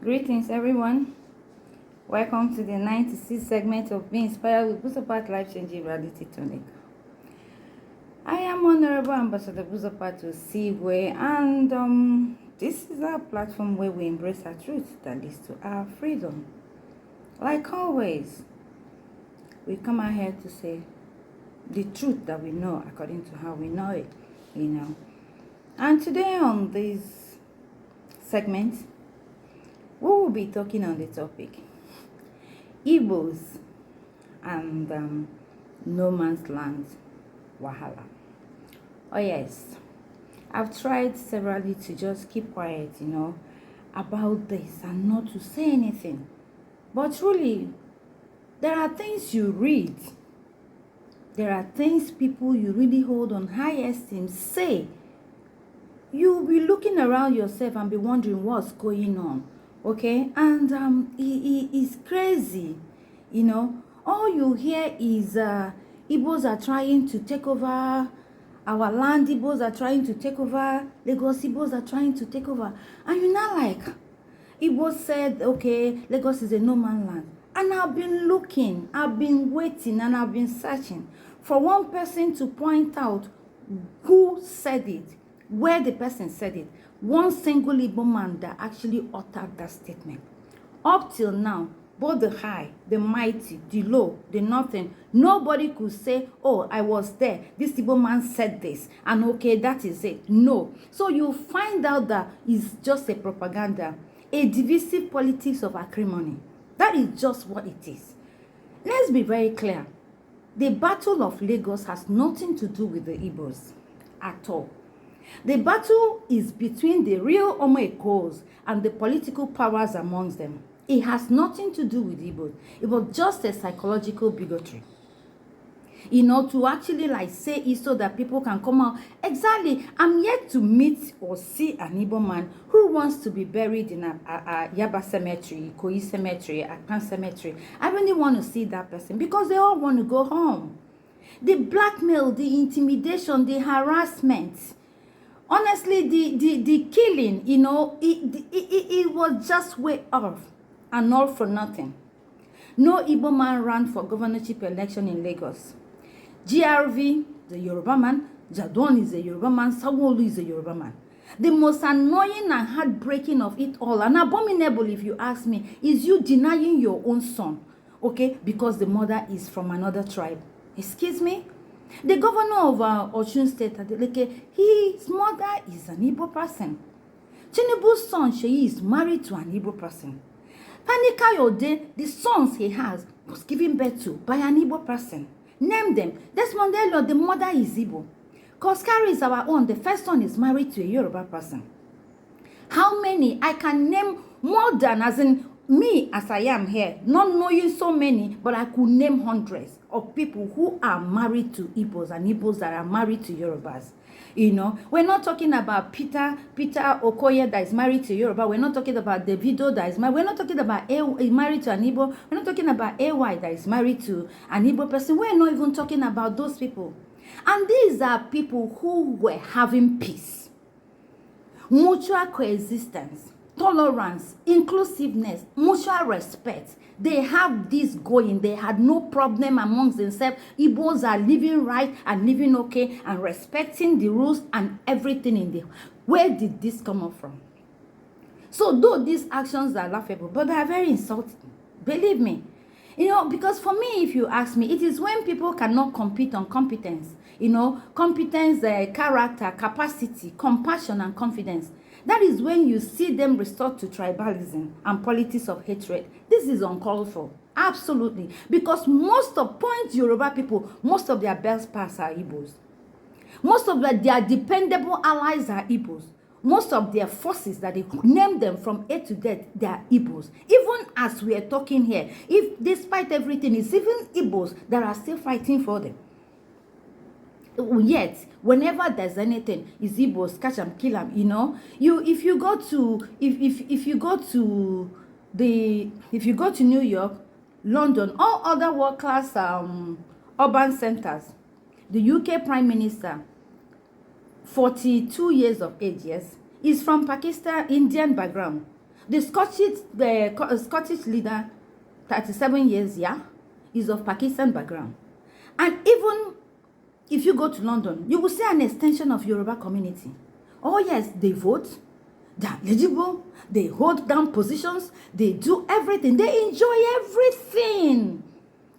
Greetings, everyone. Welcome to the 96th segment of Being Inspired with Busopat Life Changing Reality Tonic. I am Honorable Ambassador Busopat Osigwe, and this is our platform where we embrace our truth that leads to our freedom. Like always, we come out here to say the truth that we know according to how we know it, And today on this segment, we will be talking on the topic IGBOS and no man's land WAHALA. Oh yes, I've tried severally to just keep quiet, about this and not to say anything. But truly, there are things you read, there are things people you really hold on high esteem say. You'll be looking around yourself and be wondering what's going on. Okay, and it's crazy, All you hear is Igbos are trying to take over our land. Igbos are trying to take over Lagos. Igbos are trying to take over, and you're not like Igbos said, okay, Lagos is a no man land. And I've been looking, I've been waiting, and I've been searching for one person to point out who said it, where the person said it. One single Igbo man that actually uttered that statement. Up till now, both the high, the mighty, the low, the nothing, nobody could say, oh, I was there, this Igbo man said this, and okay, that is it. No. So you find out that it's just a propaganda, a divisive politics of acrimony. That is just what it is. Let's be very clear. The Battle of Lagos has nothing to do with the Igbos at all. The battle is between the real Omo and the political powers amongst them. It has nothing to do with Igbo. It was just a psychological bigotry. To actually say it so that people can come out. Exactly. I'm yet to meet or see an Igbo man who wants to be buried in a Yaba cemetery, Ikoyi cemetery, Akpan cemetery. I really want to see that person because they all want to go home. The blackmail, the intimidation, the harassment, honestly, the killing, it was just way off and all for nothing. No Igbo man ran for governorship election in Lagos. GRV, the Yoruba man, Jadon is a Yoruba man, Sawolu is a Yoruba man. The most annoying and heartbreaking of it all, and abominable if you ask me, is you denying your own son, okay, because the mother is from another tribe. Excuse me? The governor of Osun State, his mother is an Igbo person. Tinubu's son, Sheyi, is married to an Igbo person. Panika Yode, the sons he has, was given birth to by an Igbo person. Name them. Desmond Elliot, the mother is Igbo. Koskari is our own. The first son is married to a Yoruba person. How many? I can name more than, as in me as I am here, not knowing so many, but I could name hundreds of people who are married to Igbos and Igbos that are married to Yorubas. We're not talking about Peter Okoye that is married to Yoruba. We're not talking about Davido that is married. We're not talking about married to an Igbo. We're not talking about AY that is married to an Igbo person. We're not even talking about those people. And these are people who were having peace, mutual coexistence, tolerance, inclusiveness, mutual respect. They have this going. They had no problem amongst themselves. Igbos are living right and living okay and respecting the rules and everything in there. Where did this come up from? So though these actions are laughable, but they are very insulting. Believe me. Because for me, if you ask me, it is when people cannot compete on competence. Competence, character, capacity, compassion, and confidence. That is when you see them resort to tribalism and politics of hatred. This is uncalled for. Absolutely. Because most of Yoruba people, most of their best pass are Igbos. Most of their dependable allies are Igbos. Most of their forces that they name them from A to Z, they are Igbos. Even as we are talking here, if despite everything, it's even Igbos that are still fighting for them. Yet, whenever there's anything, it's Igbos, catch them, kill them. If you go to New York, London, all other world class urban centers, the UK Prime Minister, 42 years of age, yes, is from Pakistan, Indian background. The Scottish leader, 37 years, yeah, is of Pakistan background. And even if you go to London, you will see an extension of Yoruba community. Oh yes, they vote, they are eligible, they hold down positions, they do everything, they enjoy everything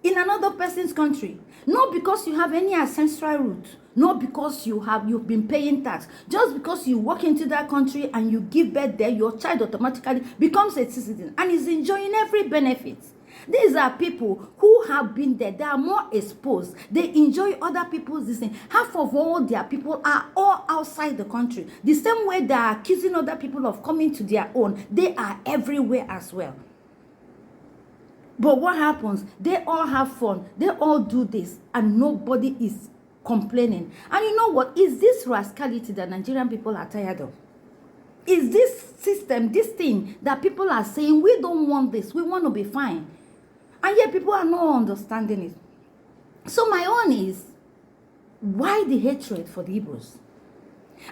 in another person's country. Not because you have any ancestral root, not because you've been paying tax, just because you walk into that country and you give birth there, your child automatically becomes a citizen and is enjoying every benefit. These are people who have been there. They are more exposed. They enjoy other people's this thing. Half of all their people are all outside the country. The same way they are accusing other people of coming to their own, they are everywhere as well. But what happens? They all have fun. They all do this and nobody is complaining. And you know what? Is this rascality that Nigerian people are tired of? Is this system, this thing that people are saying, we don't want this, we want to be fine. And yet people are not understanding it. So my own is, why the hatred for the Igbos?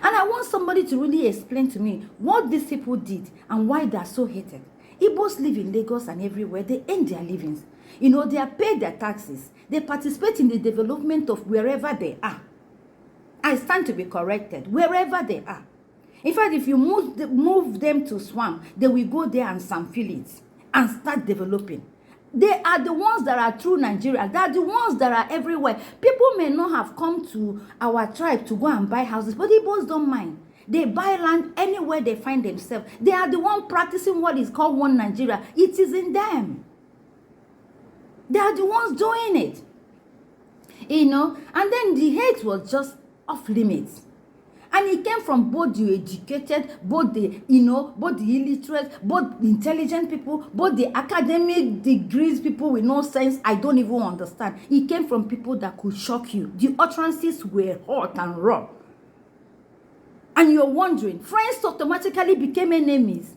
And I want somebody to really explain to me what these people did and why they are so hated. Igbos live in Lagos and everywhere. They earn their livings. You know, they are paid their taxes. They participate in the development of wherever they are. I stand to be corrected. Wherever they are. In fact, if you move them to swamp, they will go there and sample it and start developing. They are the ones that are true Nigeria. They are the ones that are everywhere. People may not have come to our tribe to go and buy houses, but the Igbos don't mind. They buy land anywhere they find themselves. They are the ones practicing what is called one Nigeria. It is in them. They are the ones doing it. You know, and then the hate was just off limits. And it came from both the educated, both the, both the illiterate, both the intelligent people, both the academic degrees people with no sense. I don't even understand. It came from people that could shock you. The utterances were hot and raw. And you're wondering, friends automatically became enemies.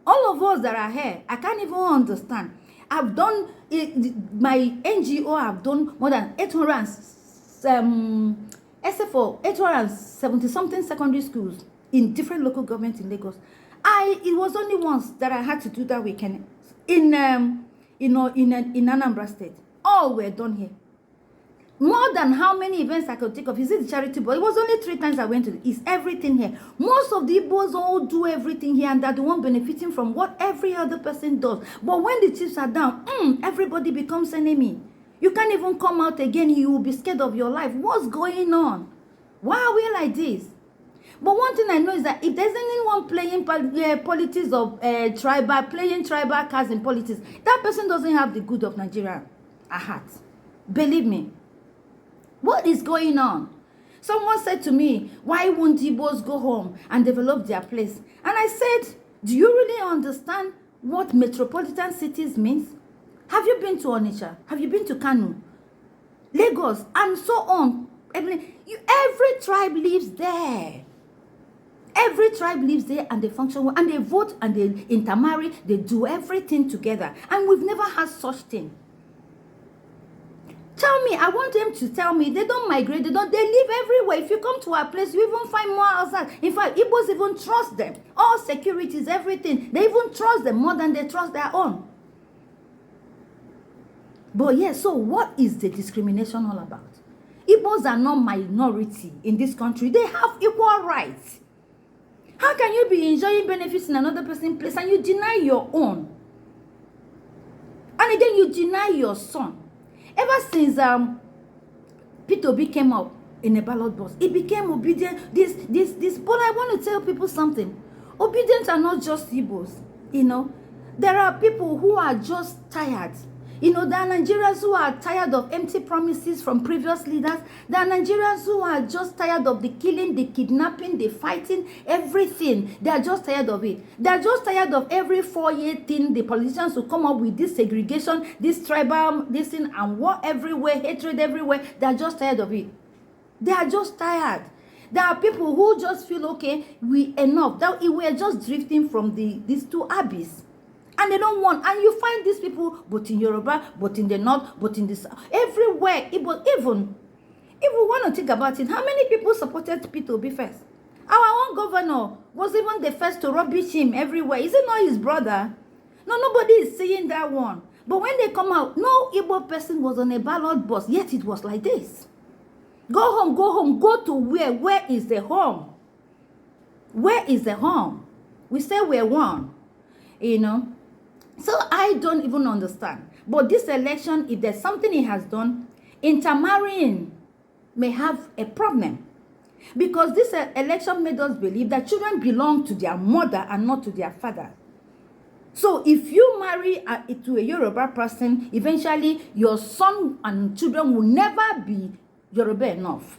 All of us that are here, I can't even understand. I've done, my NGO have done more than 870-something secondary schools in different local governments in Lagos. It was only once that I had to do that weekend in Anambra State. All were done here. More than how many events I could think of. Is it the charity boy? It was only 3 times I went to. It's everything here. Most of the Igbos all do everything here and they're the one benefiting from what every other person does. But when the chiefs are down, everybody becomes enemy. You can't even come out again. You will be scared of your life. What's going on? Why are we like this? But one thing I know is that if there's anyone playing politics of tribal cards in politics, that person doesn't have the good of Nigeria at heart. Believe me. What is going on? Someone said to me, why won't Igbos go home and develop their place? And I said, do you really understand what metropolitan cities means? Have you been to Onitsha? Have you been to Kano? Lagos? And so on. Every tribe lives there. Every tribe lives there and they function well. And they vote and they intermarry. They do everything together. And we've never had such thing. Tell me, I want them to tell me, they don't migrate, they live everywhere. If you come to our place, you even find more outside. In fact, Igbos even trust them. All securities, everything. They even trust them more than they trust their own. But yes, so what is the discrimination all about? Igbos are not minority in this country. They have equal rights. How can you be enjoying benefits in another person's place and you deny your own? And again, you deny your son. Ever since Peter Obi came up in a ballot box, he became obedient. But I want to tell people something. Obedient are not just Igbos, There are people who are just tired. There are Nigerians who are tired of empty promises from previous leaders. There are Nigerians who are just tired of the killing, the kidnapping, the fighting, everything. They are just tired of it. They are just tired of every 4-year thing the politicians will come up with, this segregation, this tribal, this thing, and war everywhere, hatred everywhere. They are just tired of it. They are just tired. There are people who just feel, okay, enough. That we are just drifting from these two abysses. And they don't want, and you find these people, both in Yoruba, both in the north, both in the south, everywhere. Even if we want to think about it, how many people supported Peter Obi first? Our own governor was even the first to rubbish him everywhere. Is it not his brother? No, nobody is saying that one. But when they come out, no Igbo person was on a ballot box, yet it was like this. Go home, go home, go to where? Where is the home? Where is the home? We say we're one, you know. So I don't even understand. But this election, if there's something it has done, intermarrying may have a problem. Because this election made us believe that children belong to their mother and not to their father. So if you marry to a Yoruba person, eventually your son and children will never be Yoruba enough.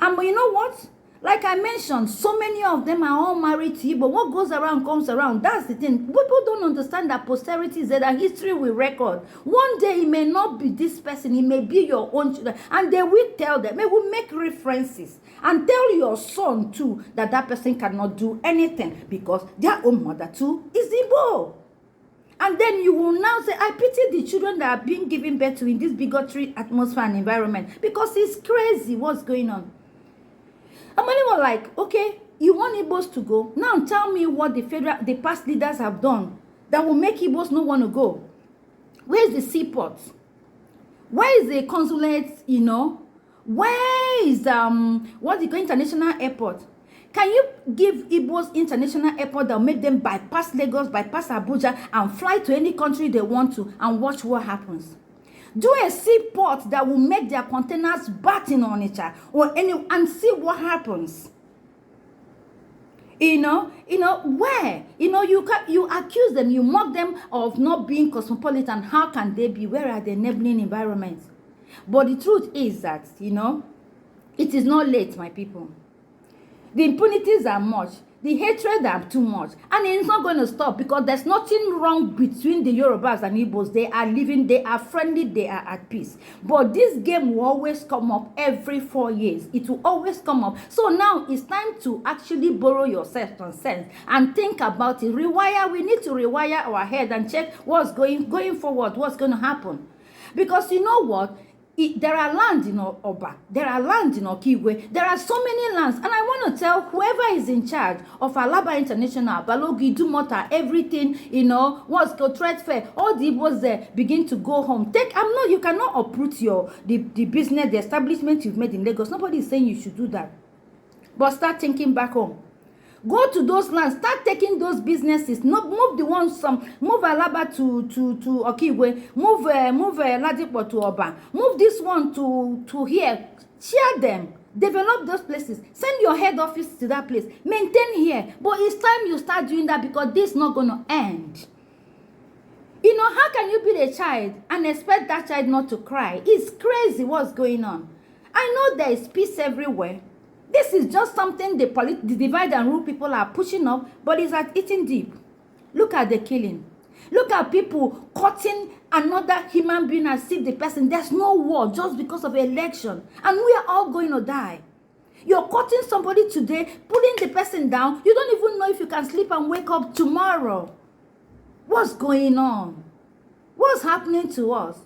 And you know what? Like I mentioned, so many of them are all married to you, but what goes around comes around. That's the thing. People don't understand that posterity is that history will record. One day it may not be this person, it may be your own children, and they will tell them, they will make references and tell your son too that that person cannot do anything because their own mother too is Igbo. And then you will now say, I pity the children that are being given birth to in this bigotry atmosphere and environment because it's crazy what's going on. And many were like, okay, you want Igbos to go? Now tell me what the past leaders have done that will make Igbos not want to go. Where is the seaport? Where is the consulate, you know? Where is, international airport? Can you give Igbos international airport that will make them bypass Lagos, bypass Abuja, and fly to any country they want to and watch what happens? Do a seaport that will make their containers batting on each other and see what happens. Where? You accuse them, you mock them of not being cosmopolitan. How can they be? Where are the enabling environments? But the truth is that, it is not late, my people. The impunities are much. The hatred are too much. And it's not going to stop because there's nothing wrong between the Yorubas and Igbos. They are living, they are friendly, they are at peace. But this game will always come up every 4 years. It will always come up. So now it's time to actually borrow yourself some sense and think about it. Rewire. We need to rewire our head and check what's going forward, what's going to happen. Because you know what? There are lands in Oba, there are lands in Okigwe, there are so many lands, and I want to tell whoever is in charge of Alaba International, Balogi, Dumota, everything, what's called Trade Fair, all the Igbos there begin to go home. You cannot uproot the business, the establishment you've made in Lagos. Nobody is saying you should do that, but start thinking back home. Go to those lands, start taking those businesses. Move the ones, move Alaba to Okigwe, move Ladipo to Oba, move this one to here. Share them, develop those places. Send your head office to that place. Maintain here, but it's time you start doing that because this is not going to end. How can you be a child and expect that child not to cry? It's crazy what's going on. I know there is peace everywhere. This is just something the divide and rule people are pushing up, but it's at eating deep. Look at the killing. Look at people cutting another human being as if the person, there's no war just because of an election. And we are all going to die. You're cutting somebody today, putting the person down. You don't even know if you can sleep and wake up tomorrow. What's going on? What's happening to us?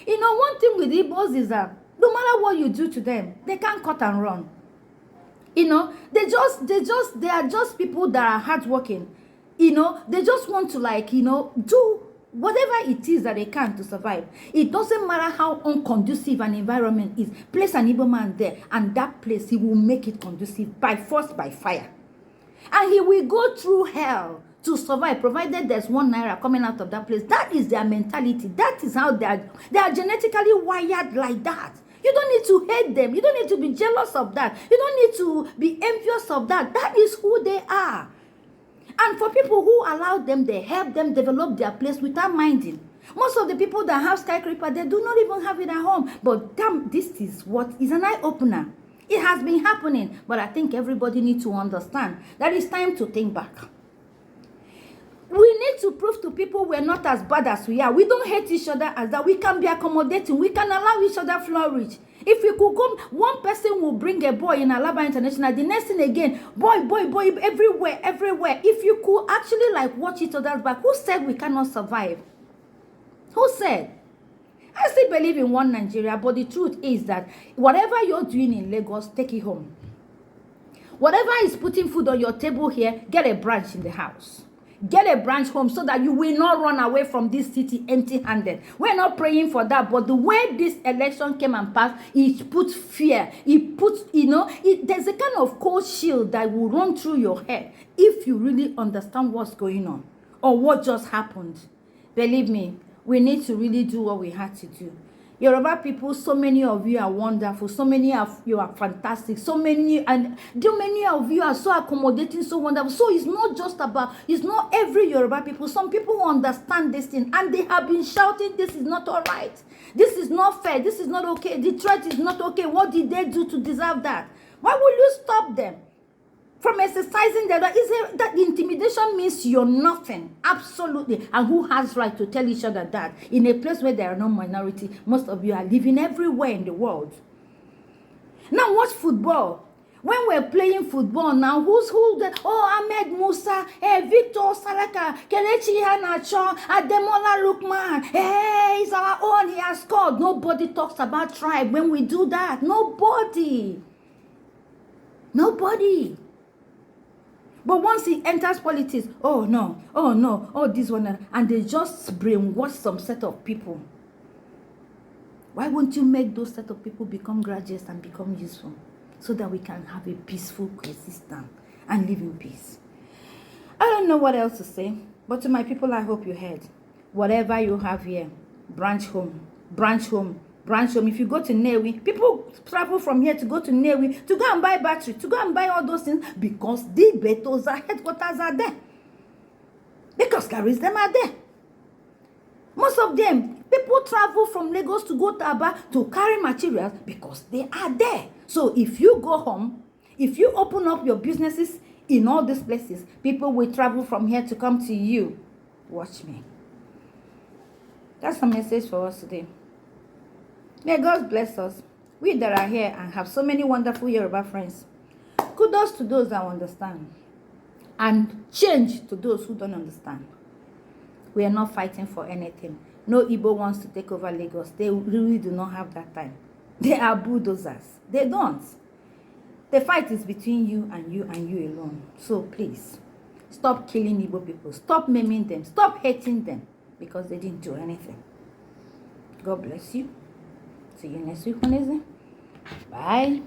One thing with Igbos is that no matter what you do to them, they can't cut and run. They are just people that are hardworking. They just want to do whatever it is that they can to survive. It doesn't matter how unconducive an environment is. Place an Igbo man there, and that place, he will make it conducive by force, by fire. And he will go through hell to survive, provided there's 1 naira coming out of that place. That is their mentality. That is how they are genetically wired like that. You don't need to hate them. You don't need to be jealous of that. You don't need to be envious of that. That is who they are. And for people who allow them, they help them develop their place without minding. Most of the people that have skyscraper, they do not even have it at home. But damn, this is what is an eye-opener. It has been happening. But I think everybody needs to understand that it's time to think back. We need to prove to people we're not as bad as we are. We don't hate each other as that. We can be accommodating. We can allow each other flourish. If we could go, one person will bring a boy in Alaba International. The next thing again, boy, everywhere. If you could actually watch each other's back, who said we cannot survive? Who said? I still believe in one Nigeria, but the truth is that whatever you're doing in Lagos, take it home. Whatever is putting food on your table here, get a branch in the house. Get a branch home so that you will not run away from this city empty-handed. We're not praying for that, but the way this election came and passed, it put fear. It puts, there's a kind of cold shield that will run through your head if you really understand what's going on or what just happened. Believe me, we need to really do what we had to do. Yoruba people, so many of you are wonderful. So many of you are fantastic. So many of you are so accommodating, so wonderful. So it's not every Yoruba people. Some people understand this thing and they have been shouting, this is not all right. This is not fair. This is not okay. The threat is not okay. What did they do to deserve that? Why will you stop them from exercising that? That intimidation means you're nothing. Absolutely. And who has right to tell each other that? In a place where there are no minority, most of you are living everywhere in the world. Now watch football. When we're playing football now, who's the Ahmed Musa, Victor Salaka, Kelechi Iheanacho, Ademola Lookman, he's our own, he has scored. Nobody talks about tribe when we do that. Nobody. But once he enters politics, oh no, this one, and they just brainwash some set of people. Why won't you make those set of people become graduates and become useful so that we can have a peaceful coexistence and live in peace? I don't know what else to say, but to my people, I hope you heard. Whatever you have here, branch home. If you go to Newi, people travel from here to go to Newi to go and buy battery, to go and buy all those things because the Betoza headquarters are there. Because carries them are there. Most of them, people travel from Lagos to go to Aba to carry materials because they are there. So if you go home, if you open up your businesses in all these places, people will travel from here to come to you. Watch me. That's the message for us today. May God bless us. We that are here and have so many wonderful Yoruba friends. Kudos to those that understand. And change to those who don't understand. We are not fighting for anything. No Igbo wants to take over Lagos. They really do not have that time. They are bulldozers. They don't. The fight is between you and you alone. So please, stop killing Igbo people. Stop maiming them. Stop hating them because they didn't do anything. God bless you. See you next week, Wednesday. Bye.